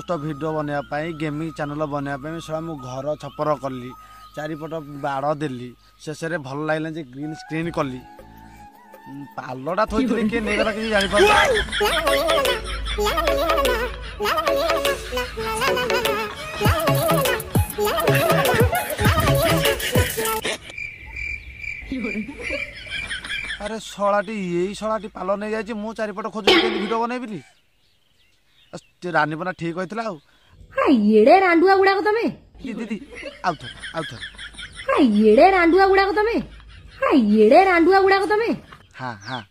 Post video बनवाई gaming channel बनवाई सब मु घर छपर कली चारिपट बाड़ देली शेष भल लगे जे ग्रीन स्क्रीन कली पालटा थोड़ी किए नहीं कि जापर अरे शलाटी यही शलाटी पाल नहीं जाए मु चारिपट खोज वीडियो बनैबिली रानीपना ठीक होता येड़े रांडुआ गुड़ाक तमे दीदी आउ येड़े रांडुआ गुड़ाक तमे येड़े रांडुआ गुड़ाक तमे हाँ हाँ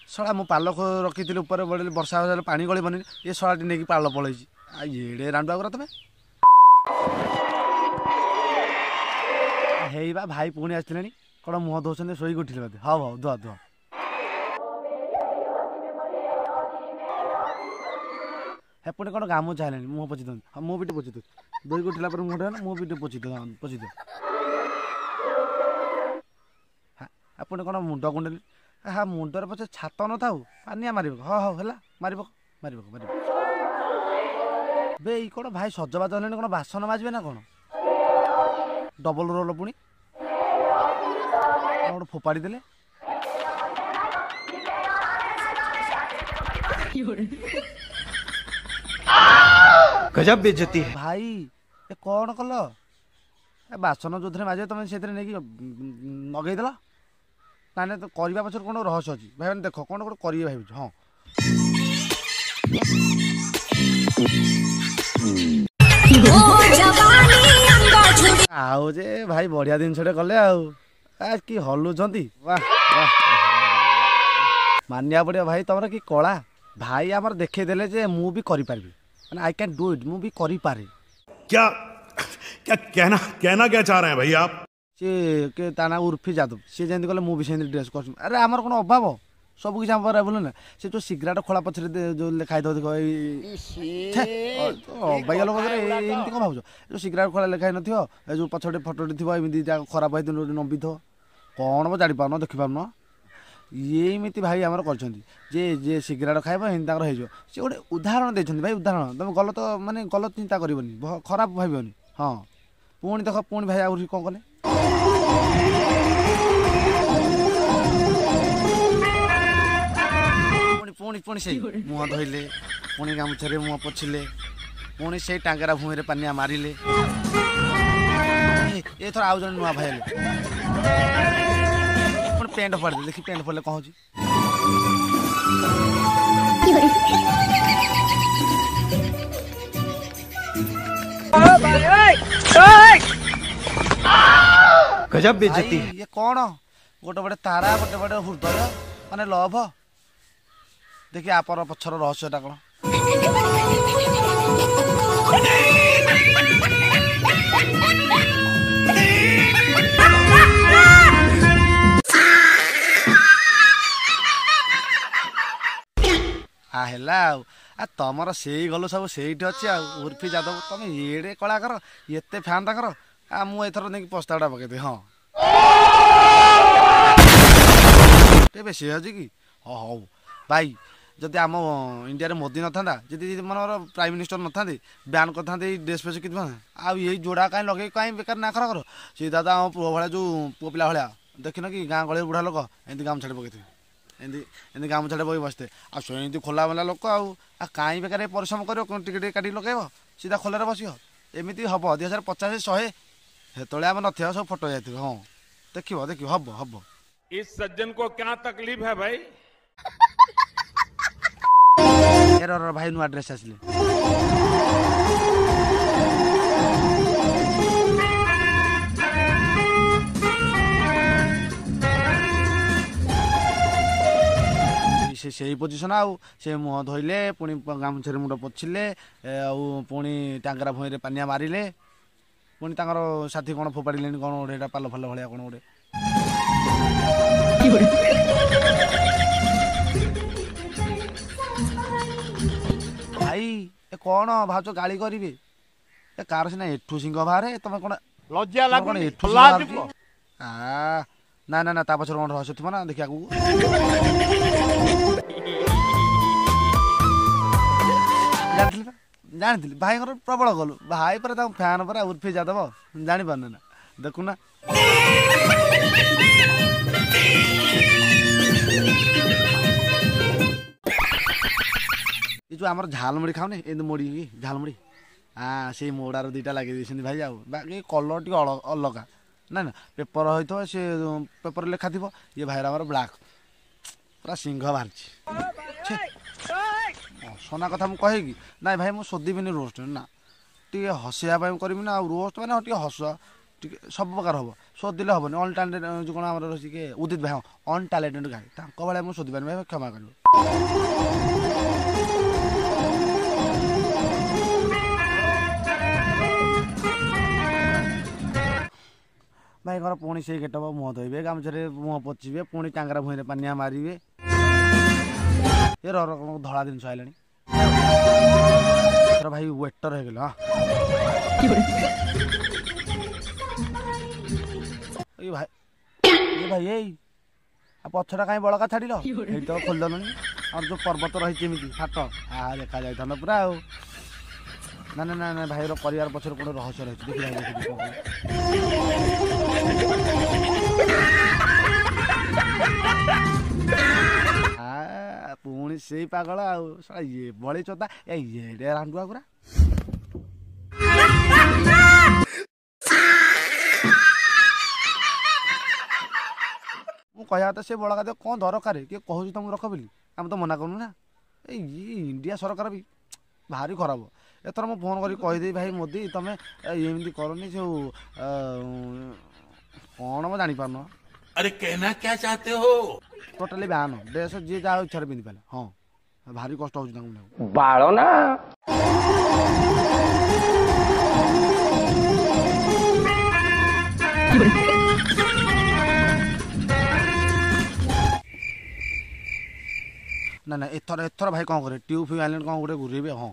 शला मु पाल रखी ऊपर बड़े वर्षा हो पानी गलबनी ये शलाटी नहीं पाल पलैची येड़े रांडुआ गुड़ा तमे हेई बा भाई पुणी आसले कौन मुह धोते शोक उठिले बोधे हाँ हाँ धुआ धुआ हे पुणी कौन गामु चाहे मुह पोछि दे हाँ मुझे पोछि दे दई उठिला मुझे मुझे पोछि दे हाँ पोछि दे हाँ पुणी कौन मुंड कुंडली हाँ मुंडर पचे छात न था पानिया मार हाँ हाँ है मार मार मार बे कौन भाई सजबाज हेले कौन बासन माजे ना कौन डबल रोल पुणी गोटे फोपाड़ी देले गजब बेइज्जती है भाई ए कौन कल ए बासन जो माजे तुम से नगेदेल ना तो करने पचर कौन रहस्य अच्छी भाई मैंने देख कौन गोटे करेंगे भाई हाँ आओ जे भाई बढ़िया जिन कले आज कि हलुंट मानिया पड़े भाई तुम कि कला भाई आमर देखदेले जे मु भी करि पारबी आई कैन डू इट मु भी करि पारे क्या क्या कहना क्या चाह रहे हैं भाई आप के ताना उर्फी जादव सी जमी कले मु भी सेमती ड्रेस कर अरे आमर कौन अभाव सब किसी आम बोल ना से जो सिगरेट खोला पछरे जो लिखाई दो अबाइया लोक एमती कौन भाव जो सिगरेट खोला लिखाई न जो पछटे फटोटी थी खराब है नबी थो कौन वो जापार देखी पार ये भाई आमर कर सिगरेट खाइब एमती हो सी गोटे उदाहरण देते भाई उदाहरण तुम गलत माने गलत चिंता करनी खराब भावन हाँ पुणी देख पुणी भाई आउरी कौन कले पुणी पुणी से मुह धोइले पुणी गामुछे मुह पोछिले पुणी से टांगरा भूमि पानिया मारिले ये थोड़ा आउ जन नुआ भाई पुणी पेंट फाड़ी देखी पेंट फाड़े कौन गजब बेइज्जती है ये कौन गोटे बड़े तारा गोटे बड़े हृदय माने लभ देखिए आपर पछर रहस्यटा कौन है तुमर से गल सब से अच्छी उर्फी जादव तुम ये कलाकार एत फैन तक मुझे नहीं प्रस्तावटा पकईदे हाँ बेसी अच्छी कि हाँ हौ भाई जदि आम इंडिया मोदी न था जी मन प्राइम मिनिस्टर न था बैन करते ड्रेस फेस कि आई जोड़ा कहीं लगे कहीं बेकार ना खरा कर सी दादा आम पुआ भाया जो पुआ पिला भाया देखन कि गाँ गली बुढ़ा लोक एमती गाम छाड़ी पकई एमती गाम छाड़ी पकई बसते आमती खोला मेला लोक कहीं बेकार परिश्रम कर टिके काटी लगेब सीधा खोलार बस एमती हम 2050 100 हेतु आम न सब फटो जाए हाँ देखो देखो हम हम इस सज्जन को क्या तकलीफ है भाई भाई नुआ ड्रेस आसले से पोजिशन आउ से मुह धोइले पुणी गामुछे मुंड पोछिले पुणी टांगरा भूमि पानिया मारिले पुणी साथी कौन फोपाड़े कौन गोटे पाल फल भाया कौन गोटे भाई ए कौन भाज गाड़ी करेंगे ए कार सीना एठू सिंह बाहर तुम कौन लज्जा कौन एठू ना ना ना ता पछर कौन रहस्य थी ना देखिए ଜାଣିଥିଲି ଭାଇଙ୍କର ପ୍ରବଳ ଗଲୁ ଭାଇ ପରେ ତାଙ୍କୁ ଫ୍ୟାନ୍ ପରେ ଉର୍ଫି ଯାଦବ ଜାଣିପାରୁନି ନା ଦେଖୁନା ଏ ଯୋଉ ଆମର ଝାଲମୁଢି ଖାଉନି ଏମିତି ମୋଡ଼ିକି ଝାଲମୁଢି ସେଇ ମୋଡ଼ାର ଦୁଇଟା ଲଗେଇ ଦେଇଛନ୍ତି ଭାଇ ଆଉ ବାକି କଲର୍ ଟିକେ ଅଲଗା ନା ନା ପେପର ହେଇଥିବ ସେ ପେପର ଲେଖା ଥିବ ଇଏ ଭାଇର ଆମର ବ୍ଲାକ୍ ପୁରା ସିଂହ ବାହାରିଛି ଅସନା କଥା ମୁଁ କହେକି ନାଇଁ ଭାଇ ମୁଁ ଶୋଧିବିନି ରୋଷ୍ଟ ନା ଟିକେ ହସିବା ପାଇଁ କରିବି ନା ଆଉ ରୋଷ୍ଟ ମାନେ ଟିକେ ହସ ଟିକେ ସବୁ ପ୍ରକାର ହବ ଶୋଧିଲେ ହବନି ଅନଟ୍ୟାଲେଣ୍ଟେଡ୍ ଯେଉଁ କ'ଣ ଆମର ରହିଛି କି ଉଦିତ ଭାଇ ଅନଟ୍ୟାଲେଣ୍ଟେଡ୍ ଗାଈ ତାଙ୍କ ଭଳିଆ ମୁଁ ଶୋଧିପାରିବି ଭାଇ କ୍ଷମା କରିବ ଭାଇଙ୍କର ପୁଣି ସେଇ ଗେଟପ ମୁହଁ ଧୋଇବେ ଗାମୁଛାରେ ମୁହଁ ପୋଚିବେ ପୁଣି ଟାଙ୍ଗରା ଭୁଇଁରେ ପାନିଆ ମାରିବେ ଏ ଧଳା ଜିନିଷ ଆଇଲାଣି ଭାଇ ୱେଟର ହେଇଗଲେ ଏଇ ଭାଇ ଏଇ ଆଉ ପଛଟା କାହିଁ ବଳକା ଛାଡ଼ିଲ ଏଇଠି ତ ଖୋଲିଦେଲଣି ଆଉ ଯୋଉ ପର୍ବତ ରହିଛି ଏମିତି ହାତ ଦେଖା ଯାଇଥାନ୍ତା ପୁରା ଆଉ ନା ନା ନା ନା ଭାଇର ପରିବାର ପଛରେ ଗୋଟେ ରହସ୍ୟ ରହିଛି ଦେଖି ଭାଇ ପୁଣି ସେଇ ପାଗଳ ଆଉ ଇଏ ବଳି ଚୋତା ଏଡେ ରାଣ୍ଡୁଆ ପୁରା ମୁଁ କହିବା କଥା ସେ ବଳକା ଦେହ କ'ଣ ଦରକାର କିଏ କହୁଛି ତମକୁ ରଖ ବୋଲି ଆମେ ତ ମନା କରୁନୁ ନା ଏଇ ଇଣ୍ଡିଆ ସରକାର ବି ଭାରି ଖରାପ ଏଥର ମୁଁ ଫୋନ୍ କରି କହିଦେବି ଭାଇ ମୋଦି ତମେ ଏମିତି କରନି ସବୁ କ'ଣ ମୁଁ ଜାଣିପାରୁନ अरे कहना क्या चाहते हो ଟୋଟାଲି ବ୍ୟାନ୍ ଡ୍ରେସ୍ ଯିଏ ଯାହା ଇଚ୍ଛାରେ ପିନ୍ଧି ପାରିଲେ ହଁ ଭାରି କଷ୍ଟ ହେଉଛି ତାଙ୍କୁ बाଳ ना ନା ନା ଏଥର ଭାଇ କ'ଣ କରିବେ ଟ୍ୟୁବ୍ ଫ୍ୟୁ ଆଇଲାଣ୍ଡ କ'ଣ ଗୋଟେ ଘୁରେଇବେ ହଁ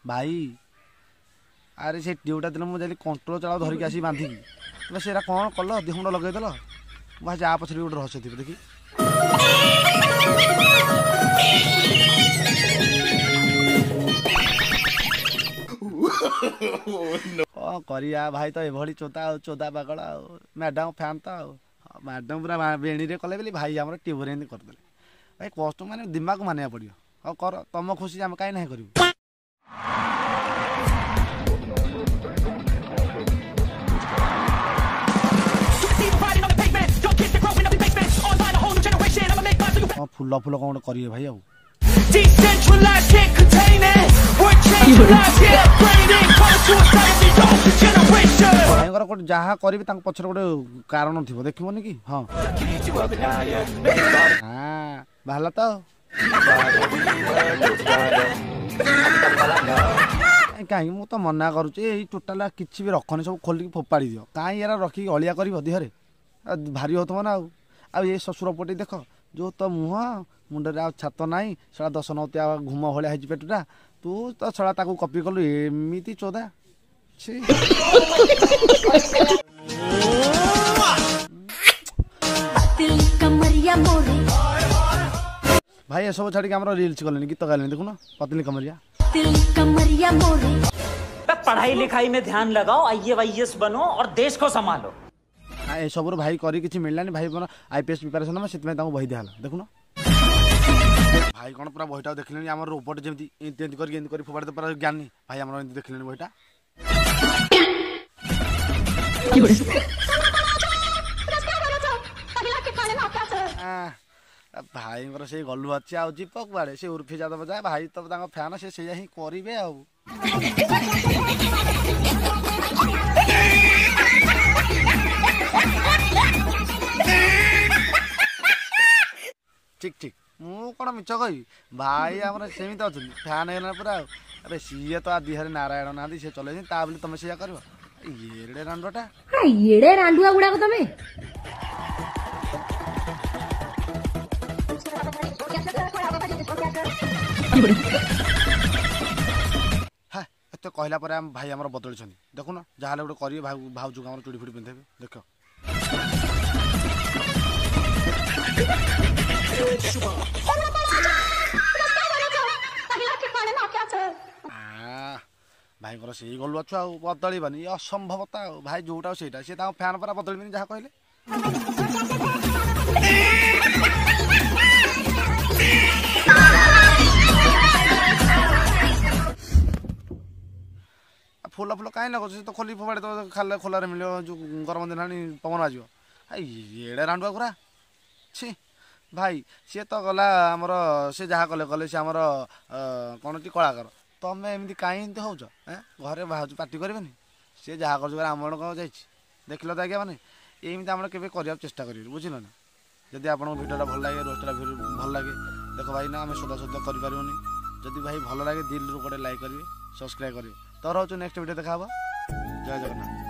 ଭାଇ ଆରେ ସେ ଟ୍ୟୁବ୍ଟା ଦିନ ମୁଁ ଯାଇଲି କଣ୍ଟ୍ରୋଲ ଚାଳ ଧରିକି ଆସିକି ବାନ୍ଧିକି ତୁମେ ସେଇଟା କ'ଣ କଲ ଦେହ ମୁଣ୍ଡ ଲଗେଇଦେଲ ମୁଁ ଭାଇ ଯା ପଛରେ ଗୋଟେ ରହସ୍ୟ ଥିବ ଦେଖି କ'ଣ କରିବା ଭାଇ ତ ଏଭଳି ଚୋଦା ପାଗଳ ଆଉ ମ୍ୟାଡ଼ାମ ଫ୍ୟାନ୍ ତ ଆଉ ମ୍ୟାଡ଼ାମ ପୁରା ବେଣୀରେ କଲେ ବୋଲି ଭାଇ ଆମର ଟ୍ୟୁବ୍ରେ ଏମିତି କରିଦେଲେ ଭାଇ କଷ୍ଟ ମାନେ ଦିମାଗ ମାନିବାକୁ ପଡ଼ିବ ହଉ କର ତମ ଖୁସି ଆମେ କାହିଁ ନାହିଁ କରିବୁ ଫୁଲ କ'ଣ ଗୋଟେ କରିବେ ଭାଇ ଆଉ ଭାଇଙ୍କର ଗୋଟେ ଯାହା କରିବି ତାଙ୍କ ପଛରେ ଗୋଟେ କାରଣ ଥିବ ଦେଖିବନି କି ହଁ ବାହାରିଲା ତ କାହିଁକି ମୁଁ ତ ମନା କରୁଛି ଏଇ ଟୋଟାଲ କିଛି ବି ରଖନି ସବୁ ଖୋଲିକି ଫୋପାଡ଼ି ଦିଅ କାହିଁ ଏରା ରଖିକି ଅଳିଆ କରିବ ଦେହରେ ଭାରି ହେଉଥିବ ନା ଆଉ ଏଇ ଶ୍ୱଶୁର ପଟେ ଦେଖ ଯେଉଁ ତ ମୁହଁ ମୁଣ୍ଡରେ ଆଉ ଛାତ ନାହିଁ ସେଟା 10 ନଉତିଆ ଘୁମ ଭଳିଆ ହେଇଛି ପେଟଟା ତୁ ତ ସେଟା ତାକୁ କପି କଲୁ ଏମିତି ଚୋଦା ଭାଇ ଏସବୁ ଛାଡ଼ିକି ଆମର ରିଲ୍ସ କଲେଣି ଗୀତ ଗାଇଲେଣି ଦେଖୁନ ପତଲି କମରିଆ पढ़ाई लिखाई में ध्यान लगाओ IAS बनो और देश को संभालो ଏସବୁରୁ ଭାଇ କରି କିଛି ମିଳିଲାନି ଭାଇ କ'ଣ IPS ପ୍ରିପାରେସନ୍ ହେବ ସେଥିପାଇଁ ତାଙ୍କୁ ବହି ଦିଆହେଲା ଦେଖୁନ ଭାଇ କ'ଣ ପୁରା ବହିଟାକୁ ଦେଖିଲେଣି ଆମର ରୋବଟ ଯେମିତି ଏମିତି କରିକି ଏମିତି କରି ଫୋପାଡ଼ି ପୁରା ଜ୍ଞାନୀ ଭାଇ ଆମର ଏମିତି ଦେଖିଲେଣି ବହିଟା ଭାଇଙ୍କର ସେଇ ଗଲୁ ଅଛି ଆଉ ଯିବ କୁଆଡ଼େ ସେ ଉର୍ଫି ଯାଦବ ଯାଏ ଭାଇ ତ ତାଙ୍କ ଫ୍ୟାନ୍ ସେ ସେଇଆ ହିଁ କରିବେ ଆଉ ଠିକ୍ ଠିକ୍ ମୁଁ କ'ଣ ମିଛ କହିବି ଭାଇ ଆମର ସେମିତି ଅଛନ୍ତି ଫ୍ୟାନ୍ ହେଇଗଲା ପୁରା ଆଉ ଆରେ ସିଏ ତ ଦିହରେ ନାରାୟଣ ନାହାନ୍ତି ସିଏ ଚଲେଇଛନ୍ତି ତା ବୋଲି ତମେ ସେଇଆ କରିବ ଏଡ଼େ ରାଣ୍ଡଟା ଏଡ଼େ ରାଣ୍ଡୁଆ ଗୁଡ଼ାକ ତମେ ଏତେ କହିଲା ପରେ ଭାଇ ଆମର ବଦଳିଛନ୍ତି ଦେଖୁନ ଯାହାହେଲେ ଗୋଟେ କରିବେ ଭାଉଜକୁ ଆମର ଚୁଡ଼ି ଫୁଡ଼ି ପିନ୍ଧେଇବେ ଦେଖ ଭାଇଙ୍କର ସେଇ ଗଲୁ ଅଛୁ ଆଉ ବଦଳିବନି ଇଏ ଅସମ୍ଭବତା ଆଉ ଭାଇ ଯୋଉଟା ସେଇଟା ସିଏ ତାଙ୍କ ଫ୍ୟାନ୍ ପରା ବଦଳିବନି ଯାହା କହିଲେ ଫୁଲ ଫୁଲ କାହିଁ ଲାଗୁଛି ତ ଖୋଲି ଫୋପାଡ଼ି ତ ଖାଲି ଖୋଲାରେ ମିଳିବ ଯେଉଁ ଗରମ ଦିନ ଆଣି ପବନ ବାଜିବ ଏଡ଼େ ରାଣ୍ଡୁଆ ଗୁରା ଛି ଭାଇ ସିଏ ତ ଗଲା ଆମର ସେ ଯାହା କଲେ କଲେ ସେ ଆମର କ'ଣ କି କଳାକାର ତମେ ଏମିତି କାହିଁ ଏମିତି ହେଉଛ ଘରେ ବାହାରୁଛୁ ପାଟି କରିବେନି ସିଏ ଯାହା କରୁଛୁ ଆମର କ'ଣ ଯାଇଛି ଦେଖିଲ ତ ଆଜ୍ଞା ମାନେ ଏମିତି ଆମର କେବେ କରିବାକୁ ଚେଷ୍ଟା କରିବେ ବୁଝିଲ ନା ଯଦି ଆପଣଙ୍କ ଭିଡ଼ିଓଟା ଭଲ ଲାଗେ ରୋଷ୍ଟଟା ଭଲ ଲାଗେ ଦେଖ ଭାଇ ନା ଆମେ ସଦାସଦ କରିପାରିବୁନି ଯଦି ଭାଇ ଭଲ ଲାଗେ ଦିଲ୍ରୁ ଗୋଟେ ଲାଇକ୍ କରିବେ ସବସ୍କ୍ରାଇବ୍ କରିବେ ତ ରହୁଛୁ ନେକ୍ସଟ ଭିଡ଼ିଓ ଦେଖା ହେବ ଜୟ ଜଗନ୍ନାଥ।